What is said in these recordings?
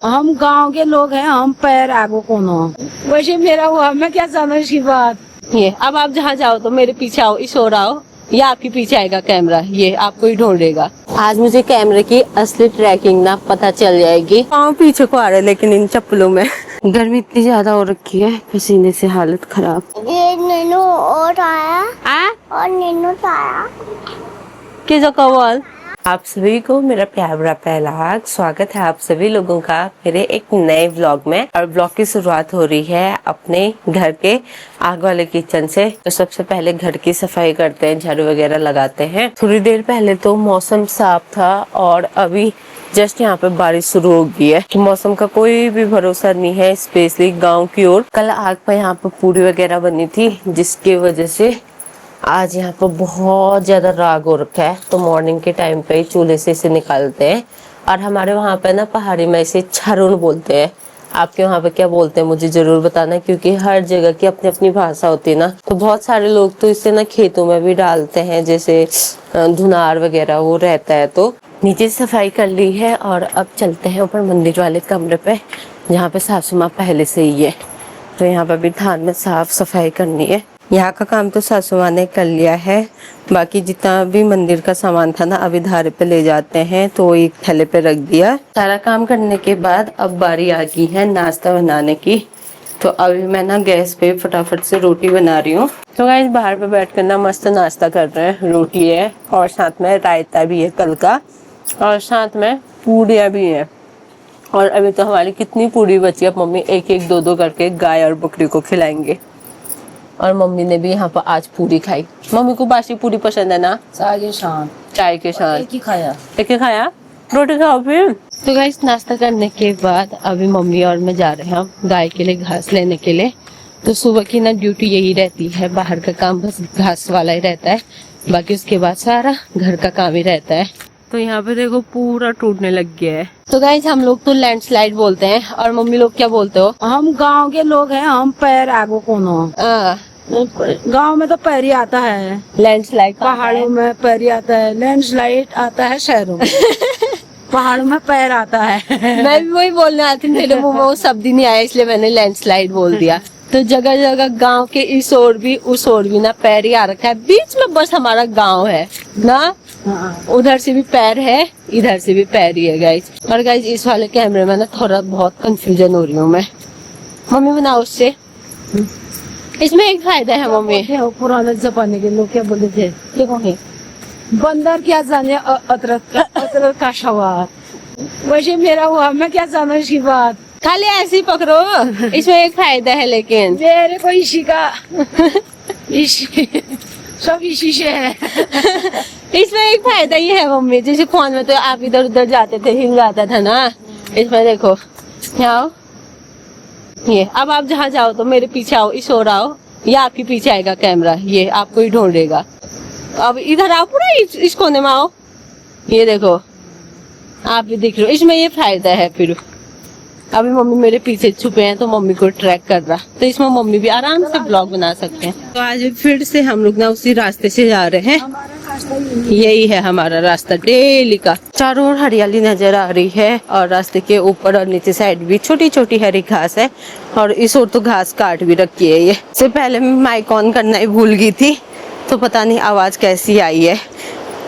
हम गांव के लोग हैं, हम पैर आगो कोनो वैसे मेरा हुआ, मैं क्या समझ की बात। ये अब आप जहाँ जाओ तो मेरे पीछे आओ, इस ओर आओ, या आपके पीछे आएगा कैमरा, ये आपको ही ढूंढेगा। आज मुझे कैमरे की असली ट्रैकिंग ना पता चल जाएगी। पाँव पीछे को आ रहे लेकिन इन चप्पलों में। गर्मी इतनी ज्यादा हो रखी है, पसीने से हालत खराब। ये नीनू और आया और नीनू आया किस कवल। आप सभी को मेरा प्यार भरा पहला स्वागत है आप सभी लोगों का मेरे एक नए व्लॉग में। और व्लॉग की शुरुआत हो रही है अपने घर के आग वाले किचन से। तो सबसे पहले घर की सफाई करते हैं, झाड़ू वगैरह लगाते हैं। थोड़ी देर पहले तो मौसम साफ था और अभी जस्ट यहाँ पे बारिश शुरू हो गई है। मौसम का कोई भी भरोसा नहीं है, स्पेशली गाँव की ओर। कल आग पर यहाँ पे पूरी वगैरह बनी थी, जिसकी वजह से आज यहाँ पर बहुत ज्यादा राग हो रखा है। तो मॉर्निंग के टाइम पे चूल्हे से इसे निकालते हैं। और हमारे वहाँ पे ना पहाड़ी में इसे छरुण बोलते हैं। आपके वहाँ पे क्या बोलते हैं मुझे जरूर बताना, क्योंकि हर जगह की अपनी अपनी भाषा होती है ना। तो बहुत सारे लोग तो इसे ना खेतों में भी डालते हैं, जैसे धुनार वगैरह वो रहता है। तो नीचे सफाई कर ली है और अब चलते हैं ऊपर मंदिर वाले कमरे पे, जहाँ पे सासू माँ पहले से ही है। तो यहाँ पे भी थान में साफ सफाई करनी है। यहाँ का काम तो सासू माँ ने कर लिया है, बाकी जितना भी मंदिर का सामान था ना अभी धारे पे ले जाते हैं, तो एक थैले पे रख दिया। सारा काम करने के बाद अब बारी आ गई है नाश्ता बनाने की। तो अभी मैं ना गैस पे फटाफट से रोटी बना रही हूँ। तो गाइस बाहर पे बैठ कर ना मस्त नाश्ता कर रहे हैं। रोटी है और साथ में रायता भी है कल का, और साथ में पूड़ियाँ भी है। और अभी तो हमारी कितनी पूड़ी बची है, मम्मी एक एक दो दो करके गाय और बकरी को खिलाएंगे। और मम्मी ने भी यहाँ पर आज पूरी खाई। मम्मी को बासी पूरी पसंद है ना, चाय के साथ। चाय के साथ एक ही खाया, एक ही खाया, रोटी खाओ फिर। तो गाइस नाश्ता करने के बाद अभी मम्मी और मैं जा रहे हैं हम गाय के लिए घास लेने के लिए। तो सुबह की ना ड्यूटी यही रहती है, बाहर का काम बस घास वाला ही रहता है, बाकी उसके बाद सारा घर का काम ही रहता है। तो यहाँ पे देखो पूरा टूटने लग गया है। तो गाइस हम लोग तो लैंडस्लाइड बोलते हैं, और मम्मी लोग क्या बोलते हो? हम गांव के लोग हैं, हम पैर आगो कोनो गांव में तो पैर ही आता है, लैंडस्लाइड पहाड़ों में पैर ही आता है, लैंडस्लाइड आता है शहरों में। पहाड़ों में पैर आता है। मैं भी वही बोलने आती थी, मेरे मुंह में वो शब्द ही नहीं आया, इसलिए मैंने लैंडस्लाइड बोल दिया। तो जगह जगह गांव के इस ओर भी उस ओर भी ना पैर ही आ रखा है, बीच में बस हमारा गांव है ना। उधर से भी पैर है, इधर से भी पैर ही है गाइज। और गाइज इस वाले कैमरे में ना थोड़ा बहुत कंफ्यूजन हो रही हूँ मैं। मम्मी बनाओ उससे, इसमें एक फायदा है मम्मी। पुराने जमाने के लोग क्या बोलते थे, देखो बंदर क्या जाने अदरक का सवार। वैसे मेरा हुआ, मैं क्या समझ की बात। खाली ऐसे ही पकड़ो, इसमें एक फायदा है लेकिन मेरे को इसी का सब इसी से है। इसमें एक फायदा ही है मम्मी, जैसे फोन में तो आप इधर उधर जाते थे हिल जाता था ना, इसमें देखो आओ, ये अब आप जहाँ जाओ तो मेरे पीछे आओ, इस ओर आओ, या आपके पीछे आएगा कैमरा, ये आपको ही ढूंढेगा। अब इधर आओ, पूरा इस कोने में आओ, ये देखो आप भी दिख रहे हो, इसमें ये फायदा है। फिर अभी मम्मी मेरे पीछे छुपे हैं तो मम्मी को ट्रैक कर रहा, तो इसमें मम्मी भी आराम से ब्लॉग बना सकते हैं। तो आज फिर से हम लोग ना उसी रास्ते से जा रहे हैं, यही है हमारा रास्ता डेली का। चारों ओर हरियाली नजर आ रही है, और रास्ते के ऊपर और नीचे साइड भी छोटी छोटी हरी घास है, और इस ओर तो घास काट भी रखी है। ये से पहले मैं माइक ऑन करना ही भूल गई थी, तो पता नहीं आवाज कैसी आई है,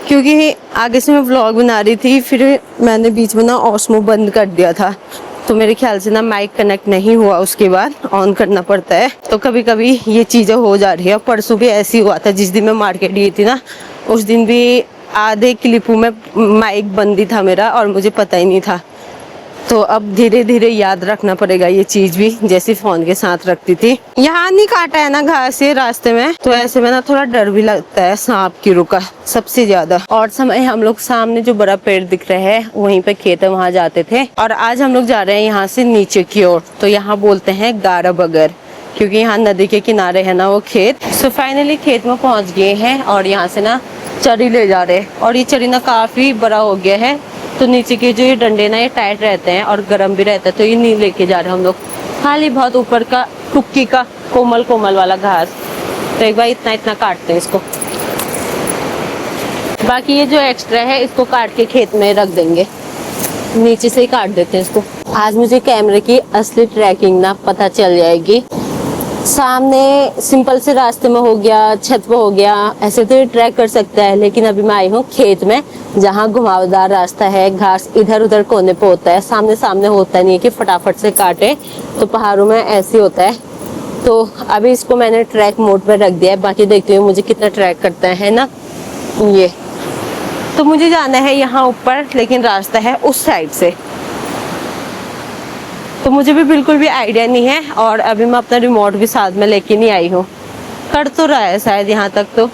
क्योंकि आगे से मैं व्लॉग बना रही थी, फिर मैंने बीच में ना ऑस्मो बंद कर दिया था, तो मेरे ख्याल से ना माइक कनेक्ट नहीं हुआ, उसके बाद ऑन करना पड़ता है। तो कभी कभी ये चीजें हो जा रही है। परसों भी ऐसी हुआ था, जिस दिन मैं मार्केट गई थी ना, उस दिन भी आधे क्लिपों में माइक बंद ही था मेरा, और मुझे पता ही नहीं था। तो अब धीरे धीरे याद रखना पड़ेगा ये चीज भी, जैसे फोन के साथ रखती थी। यहाँ नहीं काटा है ना घास ये रास्ते में, तो ऐसे में ना थोड़ा डर भी लगता है सांप की रुका सबसे ज्यादा। और समय हम लोग सामने जो बड़ा पेड़ दिख रहे हैं वहीं पे खेत है, वहाँ जाते थे। और आज हम लोग जा रहे हैं यहाँ से नीचे की ओर, तो यहाँ बोलते हैं गारा बगर, क्योंकि यहाँ नदी के किनारे है ना वो खेत। सो फाइनली खेत में पहुँच गए हैं, और यहाँ से ना चरी ले जा रहे हैं, और ये चरी ना काफी बड़ा हो गया है, तो नीचे के जो ये डंडे ना ये टाइट रहते हैं और गर्म भी रहता है, तो ये नहीं लेके जा रहे हम लोग, खाली बहुत ऊपर का टुक्की का कोमल कोमल वाला घास। तो एक बार इतना इतना काटते हैं इसको, बाकी ये जो एक्स्ट्रा है इसको काट के खेत में रख देंगे, नीचे से ही काट देते हैं इसको। आज मुझे कैमरे की असली ट्रैकिंग ना पता चल जाएगी। सामने सिंपल से रास्ते में हो गया, छत पे हो गया, ऐसे तो ये ट्रैक कर सकता है, लेकिन अभी मैं आई हूँ खेत में जहाँ घुमावदार रास्ता है, घास इधर उधर कोने पे होता है, सामने सामने होता नहीं है कि फटाफट से काटे, तो पहाड़ों में ऐसे होता है। तो अभी इसको मैंने ट्रैक मोड पे रख दिया है, बाकी देखते हुए मुझे कितना ट्रैक करता है ना। ये तो मुझे जाना है यहाँ ऊपर, लेकिन रास्ता है उस साइड से, तो मुझे भी बिल्कुल भी आइडिया नहीं है। और अभी मैं अपना रिमोट भी साथ में लेके नहीं आई हूँ। कर तो रहा है शायद यहाँ तक, तो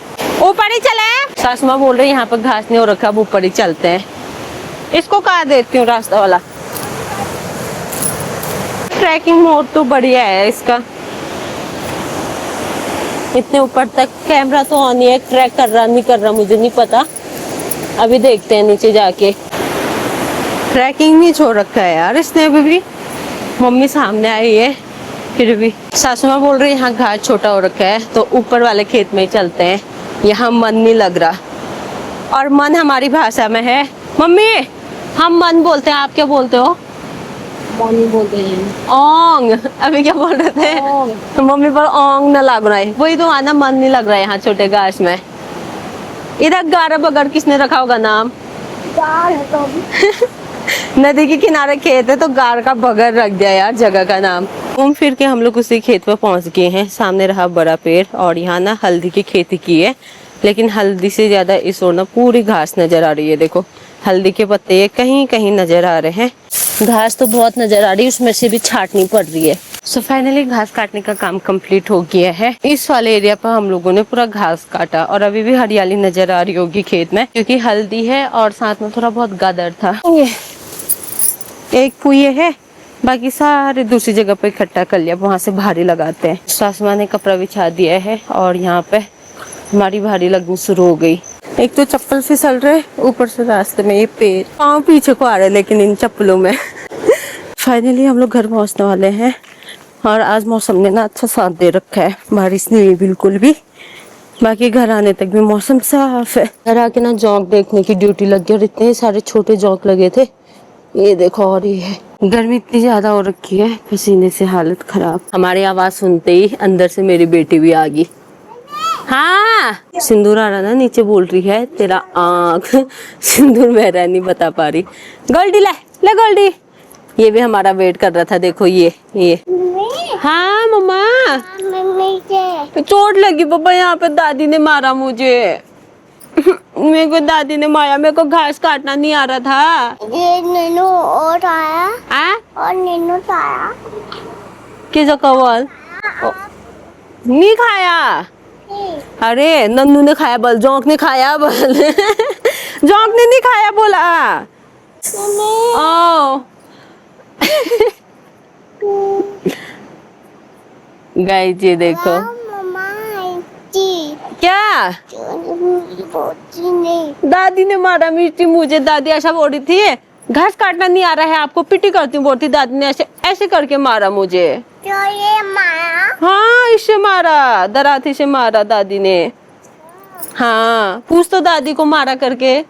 ऊपर ही चले। सासू माँ बोल रही है यहाँ पर घास नहीं हो रखा, अब ऊपर ही चलते हैं। इसको काट देती हूँ रास्ता वाला। ट्रैकिंग मोड तो बढ़िया है इसका, इतने ऊपर तक कैमरा तो ऑन ही है, ट्रैक कर रहा नहीं कर रहा मुझे नहीं पता, अभी देखते हैं नीचे जाके। ट्रैकिंग नहीं छोड़ रखा है यार इसने अभी भी। मम्मी सामने आई है, फिर भी सासू माँ बोल रही है यहाँ घास छोटा हो रखा है, तो ऊपर वाले खेत में ही चलते हैं, यहाँ मन नहीं लग रहा। और मन हमारी भाषा में है मम्मी, हम मन बोलते हैं, आप क्या बोलते हो? मौनी बोलते हैं। ओंग, अभी क्या बोल रहे थे? मम्मी पर ओंग न लग रहा है, वही तो आना, मन नहीं लग रहा है यहाँ छोटे घास में। इधर गारा बगर किसने रखा होगा नाम? गार है तो नदी के किनारे खेत है तो गार का बगर रख दिया यार जगह का नाम। घूम फिर के हम लोग उसी खेत पर पहुंच गए हैं। सामने रहा बड़ा पेड़, और यहाँ ना हल्दी की खेती की है, लेकिन हल्दी से ज्यादा इस ओर ना पूरी घास नजर आ रही है। देखो हल्दी के पत्ते कहीं कहीं नजर आ रहे हैं, घास तो बहुत नजर आ रही है, उसमें से भी छाटनी पड़ रही है। सो फाइनली घास काटने का काम कंप्लीट हो गया है। इस वाले एरिया पर हम लोगों ने पूरा घास काटा, और अभी भी हरियाली नजर आ रही होगी खेत में, क्योंकि हल्दी है और साथ में थोड़ा बहुत गादर था। ये एक पुए है, बाकी सारे दूसरी जगह पे इकट्ठा कर लिया, वहां से भारी लगाते हैं। सासू माँ ने कपड़ा बिछा दिया है, और यहाँ पे हमारी भारी लगनी शुरू हो गई। एक तो चप्पल फिसल रहे, ऊपर से रास्ते में ये पेड़, पाँव पीछे को आ रहे लेकिन इन चप्पलों में। फाइनली हम लोग घर पहुंचने वाले हैं, और आज मौसम ने ना अच्छा साथ दे रखा है, बारिश नहीं हुई बिल्कुल भी। बाकी घर आने तक भी मौसम साफ है। घर आके ना जौक देखने की ड्यूटी लग गई, और इतने सारे छोटे जौक लगे थे, ये देखो। और ये है, गर्मी इतनी ज्यादा हो रखी है, पसीने से हालत खराब। हमारी आवाज सुनते ही अंदर से मेरी बेटी भी आ गई। हाँ, सिंदूर आ रहा ना, नीचे बोल रही है तेरा आँख सिंदूर बह रहा है, नहीं बता पा रही। गोल्डी ले ले गोल्डी, ये भी हमारा वेट कर रहा था। देखो ये हाँ मम्मा, मम्मी के चोट लगी पापा, यहाँ पे दादी ने मारा मुझे। मेरे को दादी ने मारा, मेरे को घास काटना नहीं आ रहा था। ये नीनू और आया और नीनू आया। किस कवल नहीं खाया? अरे नन्नू ने खाया, बल जोंक ने खाया, बल जोंक ने नहीं खाया बोला। ओ गाइस ये देखो क्या दादी ने मारा मिर्ची मुझे। दादी ऐसा बोल रही थी घास काटना नहीं आ रहा है आपको, पिटी करती हूँ बोलती। दादी ने ऐसे ऐसे करके मारा मुझे। तो ये मारा? हाँ इससे मारा, दराती से मारा दादी ने। हाँ पूछ तो दादी को मारा करके।